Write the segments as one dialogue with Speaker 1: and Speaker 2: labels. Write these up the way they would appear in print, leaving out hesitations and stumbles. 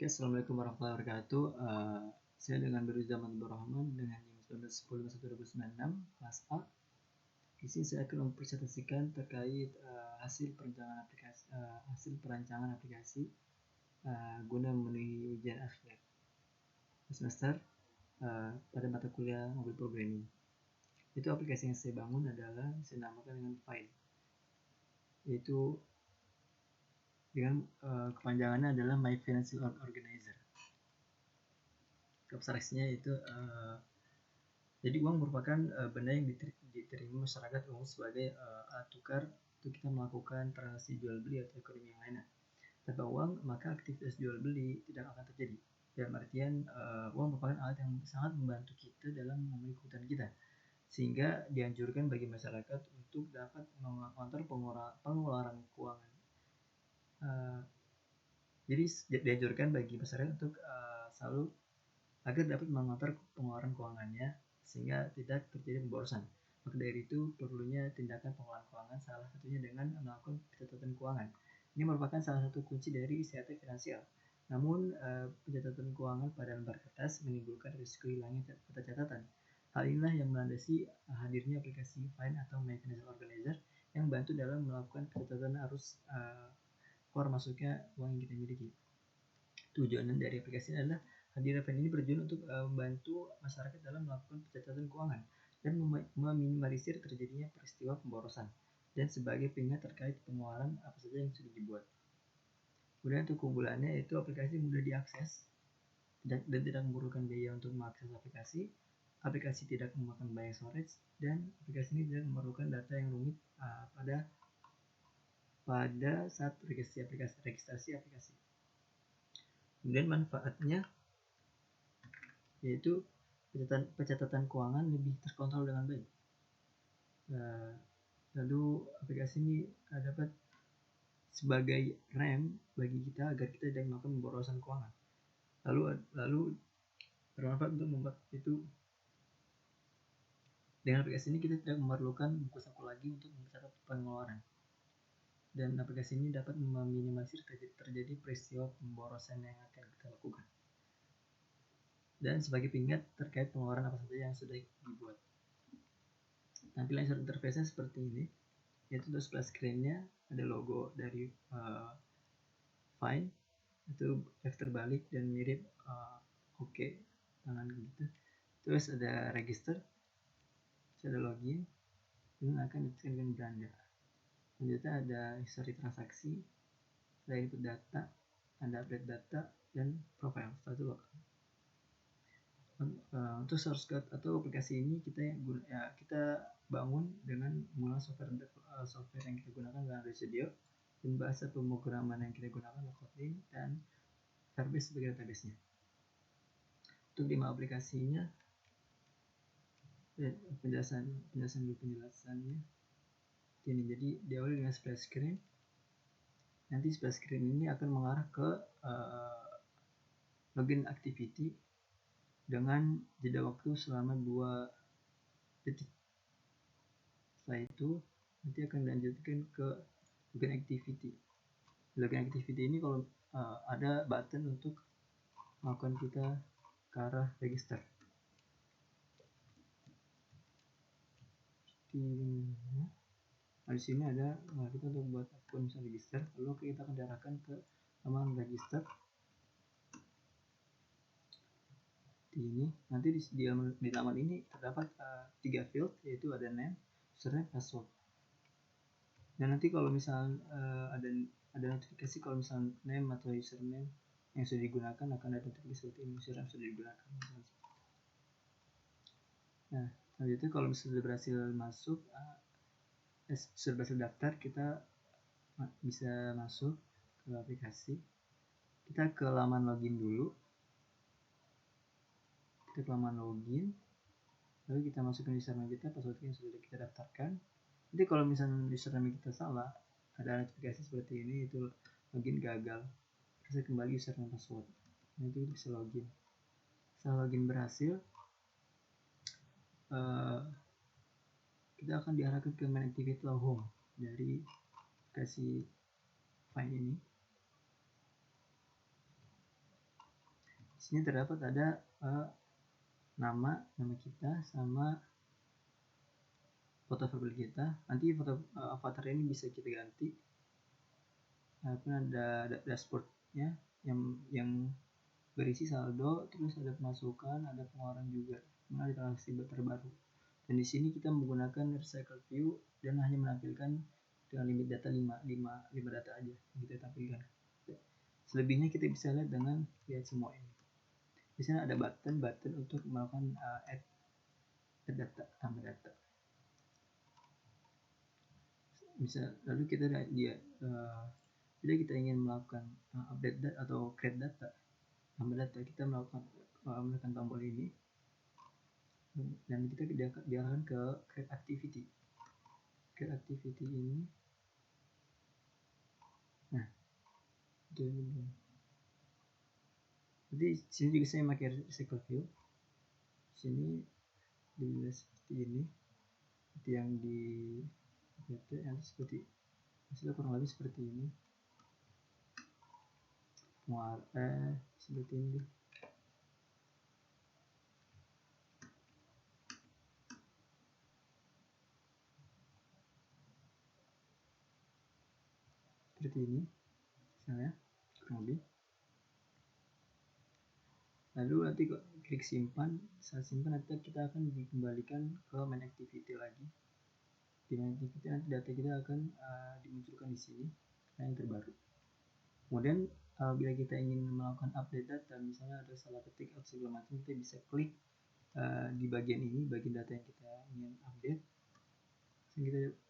Speaker 1: Oke, Assalamualaikum warahmatullahi wabarakatuh. Saya dengan Zaman Rahman dengan NIM 1910-2096 kelas A. Di sini saya akan mempresentasikan terkait hasil perancangan aplikasi guna memenuhi ujian akhir semester pada mata kuliah Mobile Programming. Itu aplikasi yang saya bangun adalah saya namakan dengan File. Yaitu dengan kepanjangannya adalah My Financial Organizer. Abstraksinya itu jadi uang merupakan benda yang diterima masyarakat umum sebagai alat tukar untuk kita melakukan transaksi jual beli atau ekonomi yang lainnya. Tanpa uang maka aktivitas jual beli tidak akan terjadi. Dalam artian uang merupakan alat yang sangat membantu kita dalam memenuhi kebutuhan kita, sehingga dianjurkan bagi masyarakat untuk dapat mengontrol pengeluaran keuangan. Jadi dianjurkan bagi masyarakat untuk selalu agar dapat mengatur pengeluaran keuangannya sehingga tidak terjadi pemborosan. Maka dari itu perlunya tindakan pengelolaan keuangan, salah satunya dengan melakukan pencatatan keuangan. Ini merupakan salah satu kunci dari istiadat finansial. Namun pencatatan keuangan pada lembar kertas menimbulkan risiko hilangnya peta catatan. Hal inilah yang melandasi hadirnya aplikasi Fine atau My Financial Organizer yang membantu dalam melakukan pencatatan arus keluar masuknya uang yang kita miliki. Tujuan dari aplikasi adalah hadirnya Fine ini bertujuan untuk membantu masyarakat dalam melakukan pencatatan keuangan dan meminimalisir terjadinya peristiwa pemborosan dan sebagai pengingat terkait pengeluaran apa saja yang sudah dibuat. Kemudian untuk keunggulannya yaitu aplikasi mudah diakses dan tidak memerlukan biaya untuk mengakses aplikasi. Aplikasi tidak memakan banyak storage dan aplikasi ini tidak memerlukan data yang rumit pada saat registrasi aplikasi. Kemudian manfaatnya yaitu pencatatan keuangan lebih terkontrol dengan baik. Lalu aplikasi ini dapat sebagai rem bagi kita agar kita tidak melakukan pemborosan keuangan. Lalu bermanfaat untuk membuat itu. Dengan aplikasi ini kita tidak memerlukan buku saku lagi untuk mencatat pengeluaran. Dan aplikasi ini dapat meminimalisir terjadi peristiwa pemborosan yang akan kita lakukan. Dan sebagai pengingat terkait pengeluaran apa saja yang sudah dibuat. Tampilan user interface-nya seperti ini, yaitu untuk splash screen-nya ada logo dari Fine, itu F terbalik dan mirip OK tangan gitu. Terus ada register, ada login, ini akan ditekan dengan beranda. Selanjutnya ada history transaksi, ada input data, ada update data, dan profile. Setelah itu untuk source code atau aplikasi ini kita bangun dengan menggunakan software yang kita gunakan adalah RStudio dan bahasa pemrograman yang kita gunakan adalah Kotlin dan Firebase sebagai database-nya. Untuk 5 aplikasinya penjelasannya ini. Jadi diawali dengan splash screen. Nanti splash screen ini akan mengarah ke login activity dengan jeda waktu selama 2 detik. Setelah itu nanti akan dilanjutkan ke login activity. Login activity ini kalau ada button untuk melakukan kita ke arah register. Di sini ada kita untuk buat akun register, lalu kita akan diarahkan ke halaman register. Ini nanti di halaman ini terdapat 3 field, yaitu ada name, username, password. Dan nanti kalau misal ada notifikasi kalau misal name atau username yang sudah digunakan akan ada notifikasi seperti ini, username sudah digunakan. Nah, selanjutnya kalau misalnya sudah berhasil masuk, sudah berhasil daftar, kita bisa masuk ke aplikasi. Kita ke laman login dulu. Kita ke laman login, lalu kita masukkan username kita, password yang sudah kita daftarkan. Nanti kalau misalnya username kita salah, ada notifikasi seperti ini, itu login gagal. Kita kembali username password. Nah, itu bisa login. Setelah login berhasil, kita akan diarahkan ke main activity atau home dari aplikasi Fine ini. sini terdapat ada nama kita sama foto profil kita. Nanti foto avatar ini bisa kita ganti. Ada dashboardnya yang berisi saldo, terus ada pemasukan, ada pengeluaran juga, ada transaksi terbaru. Dan di sini kita menggunakan recycle view dan hanya menampilkan dengan limit data 5 data aja yang kita tampilkan. Selebihnya kita bisa lihat dengan lihat semua ini. Di sana ada button untuk melakukan add data, tambah data. Bisa lalu kita bila kita ingin melakukan update data atau create data, tambah data, kita melakukan tombol ini dan kita diarahkan ke create activity. Create activity ini. Nah, itu ini. Jadi sini juga saya pakai recycle view. Sini dilihat seperti ini, seperti yang di yang seperti hasilnya kurang lebih seperti ini. Seperti ini. Seperti ini, misalnya kurang lebih. Lalu nanti klik simpan. Saat simpan nanti kita akan dikembalikan ke main activity lagi. Di main activity nanti data kita akan dimunculkan di sini yang terbaru. Kemudian bila kita ingin melakukan update data, misalnya ada salah ketik atau segala macam, kita bisa klik di bagian ini, bagian data yang kita ingin update.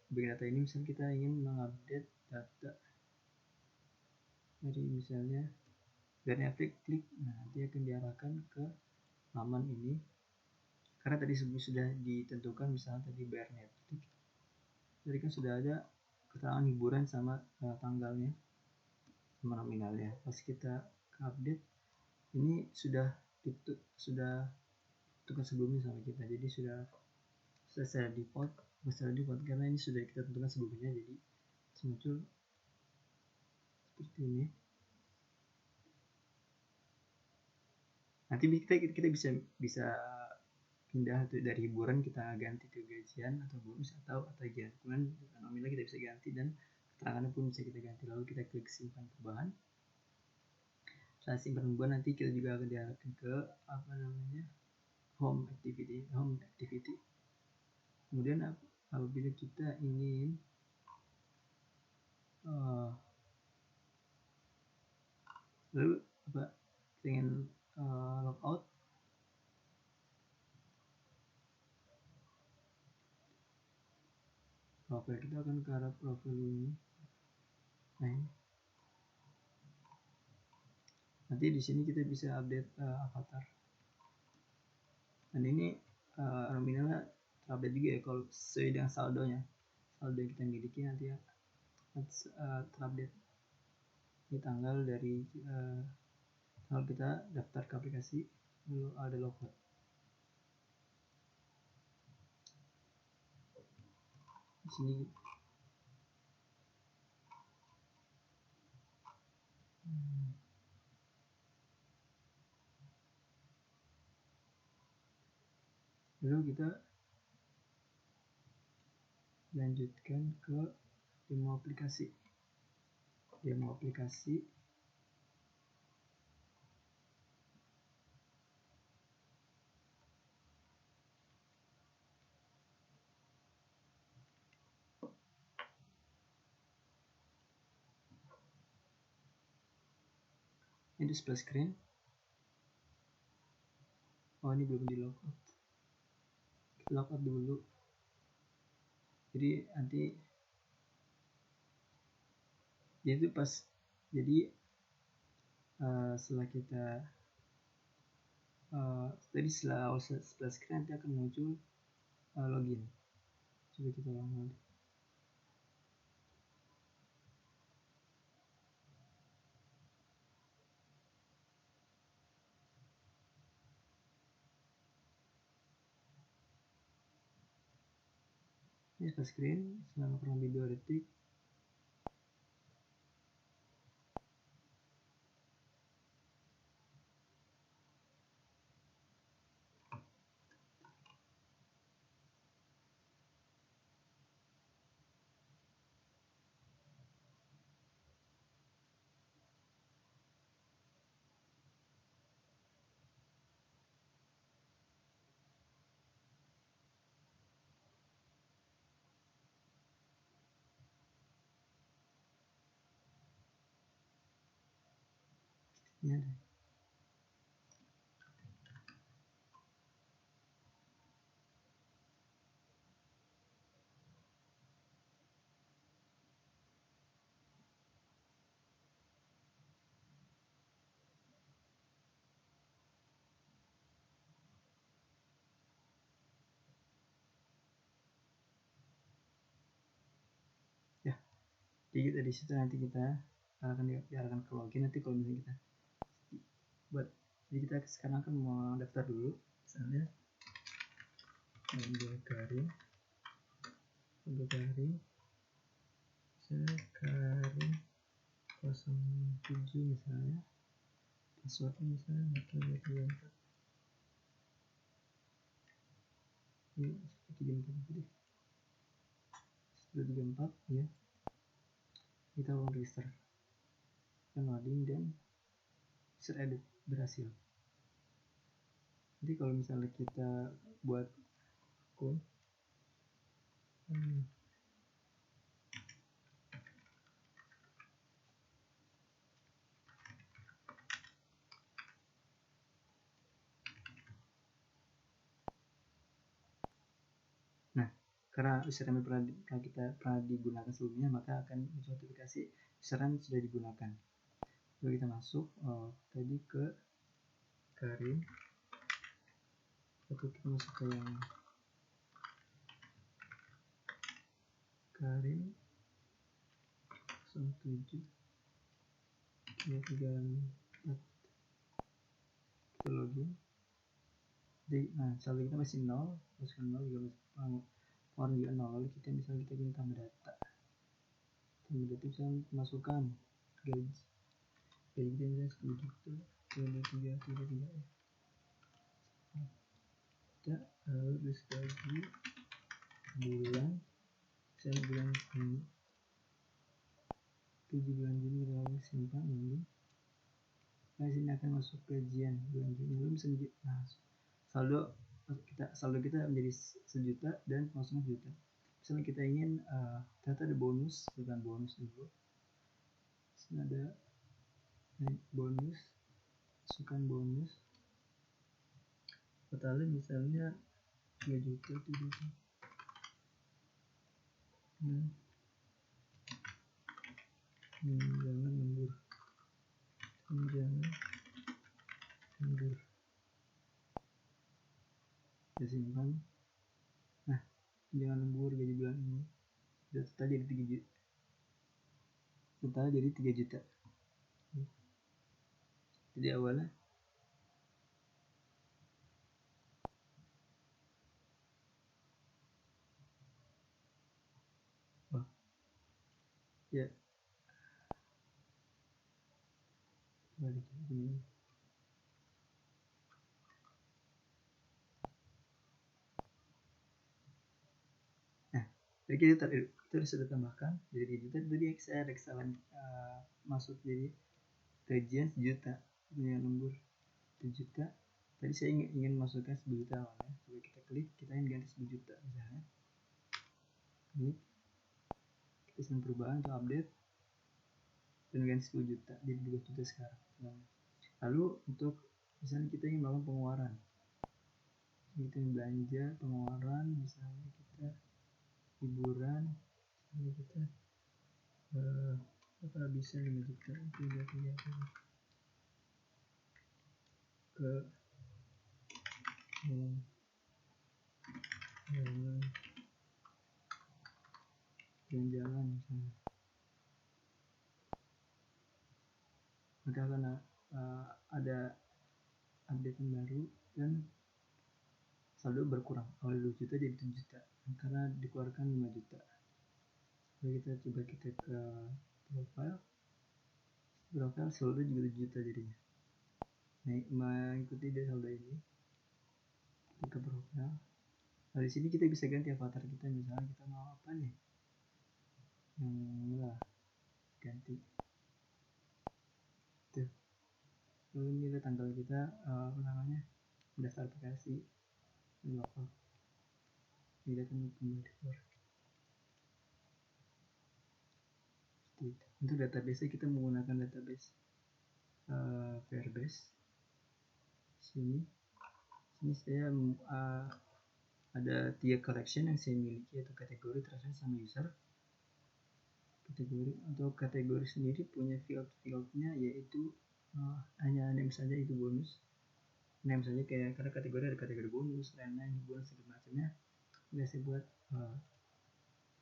Speaker 1: Bagian data ini misalnya kita ingin mengupdate data dari misalnya dari klik, nah nanti akan diarahkan ke halaman ini karena tadi sudah ditentukan, misalnya tadi bayar net, jadi kan sudah ada keterangan hiburan sama tanggalnya sama nominalnya. Pas kita update ini sudah tentukan sebelumnya sama kita, jadi sudah secara default karena ini sudah kita tentukan sebelumnya, jadi muncul seperti ini. Nanti kita bisa pindah dari hiburan kita ganti ke gajian atau bonus atau gajian. Kemudian nominal kita bisa ganti dan keterangannya pun bisa kita ganti. Lalu kita klik simpan perubahan. Saat simpan perubahan nanti kita juga akan diarahkan ke home activity. Kemudian apabila kita ingin lalu kita ingin logout, profil kita akan ke arah profil ini. Nah, ini. Nanti di sini kita bisa update avatar. Dan ini nominalnya terupdate juga ya kalau sesuai dengan saldo yang kita miliki nanti ya terupdate. Ini tanggal dari kalau kita daftar ke aplikasi, lalu ada logout. Di sini lalu kita lanjutkan ke demo aplikasi. Ini display screen. Oh, ini belum di logout. Kita logout dulu. Jadi nanti itu pas setelah kita tadi setelah screen nanti akan muncul login. Coba kita ulang. Ini setelah screen selama kurang lebih 2 detik. ini ada. Ya, jadi dari situ nanti kita akan diarahkan ke login. Nanti kalau misalnya kita buat, jadi kita sekarang kan mau daftar dulu, misalnya ambil Karim Sekarin 07 misalnya, passwordnya misalnya 134 ini 134 ya, kita mau register kan, loading dan user edit berhasil. Nanti kalau misalnya kita buat akun nah, karena username pernah digunakan sebelumnya, maka akan notifikasi username sudah digunakan. Lalu kita masuk tadi ke Karim, atau kita masuk ke yang Karim 07 334, kita login. Jadi, nah, saldo kita masih 0, masukkan 0 juga, pengeluaran juga 0. Lalu kita misalnya kita ingin tambah data bisa masukkan gaji kita misalnya 10 juta, 33 ya. Kita harus gaji bulan, misalnya bulan Juni, 7 bulan Juni kita harus simpan dulu. Nah, sini akan masuk gajian bulan Juni. Lalu misalnya, nah, saldo kita menjadi 1 juta dan pemasukan 1 juta. Misalnya kita ingin ternyata ada bonus, bukan bonus dulu. Sini ada bonus, masukkan bonus. Totalnya misalnya 3 juta, 7 juta. Jangan lembur. Kita simpan. Nah, jangan lembur gaji bulan ini. Total jadi 3 juta. Total jadi 3 juta. Jadi awalnya ya balik ini. Nah, jadi kita sudah tambahkan jadi 3 juta. Tadi saya ada kesalahan masuk, jadi gajian 1 juta, yang lembur 1 juta. Tadi saya ingin masukkan 10 juta awalnya. Coba kita klik, kita ingin ganti 10 juta misalnya. Ini kita sedang perubahan untuk update dan ganti 10 juta jadi 2 juta sekarang. Lalu untuk misalnya kita ingin melakukan pengeluaran, kita belanja, pengeluaran, misalnya kita hiburan, misalnya kita bisa 5 juta, itu udah kelihatan ke jalan-jalan misalnya. Maka akan ada update yang baru dan saldo berkurang, awal 2 juta jadi 7 juta karena dikeluarkan 5 juta. Lalu kita coba ke profile saldo juga 7 juta jadinya. Mengikuti dari saldo ini, kita ke profile. Nah, di sini kita bisa ganti avatar kita, misalnya kita mau apa nih, yang lah ganti tuh. Lalu ini ada tanggal kita mendaftar aplikasi lokal. Ini akan kembali keluar. Untuk database kita menggunakan database Firebase. Sini saya ada 3 collection yang saya miliki, yaitu kategori, transaction, sama user. Kategori, untuk kategori sendiri punya fieldnya yaitu hanya name saja, itu bonus name saja, karena kategori ada kategori bonus, lain-lain, bonus segala macamnya. Biasa buat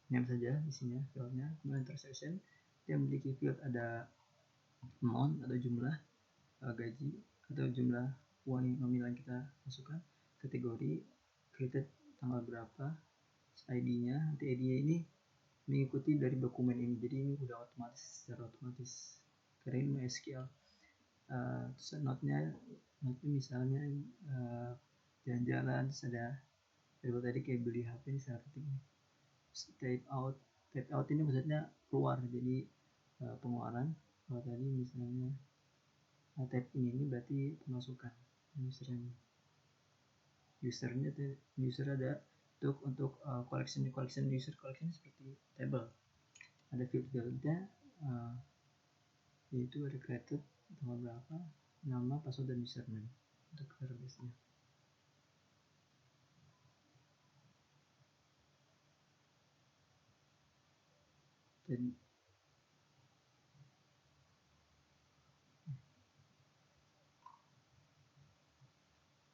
Speaker 1: name saja isinya fieldnya. Kemudian transaction, dia memiliki field ada amount atau jumlah gaji atau jumlah uang yang nominal yang kita masukkan. Kategori, created tanggal berapa, ID-nya, nanti ID-nya ini mengikuti dari dokumen ini, jadi ini udah secara otomatis karena ini MySQL. Terus note-nya misalnya jalan-jalan, terus ada tadi kayak beli HP ini, saya ketik ini type out ini maksudnya keluar, jadi pengeluaran. Kalau tadi misalnya type ini berarti pemasukan. User ada untuk collection user collection seperti table, ada fieldnya yaitu ada created tanggal berapa, nama, password, dan username untuk Firebase-nya.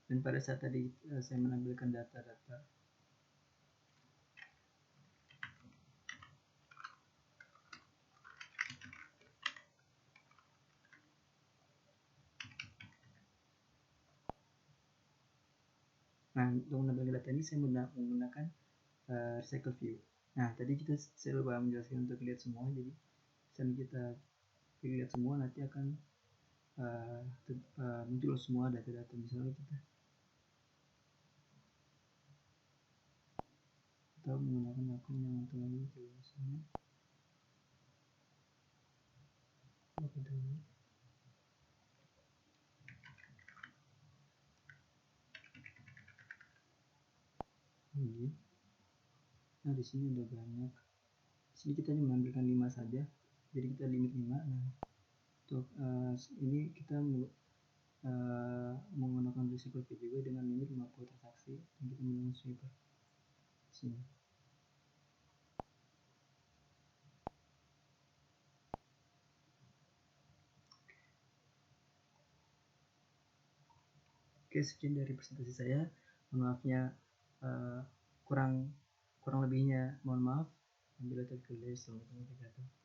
Speaker 1: Dan pada saat tadi saya menampilkan data-data untuk menampilkan data ini saya menggunakan recycle view. Nah, tadi saya lupa menjelaskan untuk lihat semua, jadi sambil kita lihat semua nanti akan muncul semua data-data. Misalnya kita menggunakan akun yang satu lagi, misalnya ini. Nah, di sini ada banyak. Di sini kita hanya mengambilkan 5 saja, jadi kita limit 5. Nah, untuk ini kita menggunakan recycle view juga dengan limit 50 transaksi, dan kita menggunakan sweeper sini. Oke, sekian dari presentasi saya. Mohon maafnya, kurang lebihnya mohon maaf. Wabillahi taufiq wal hidayah. Assalamualaikum warahmatullahi wabarakatuh.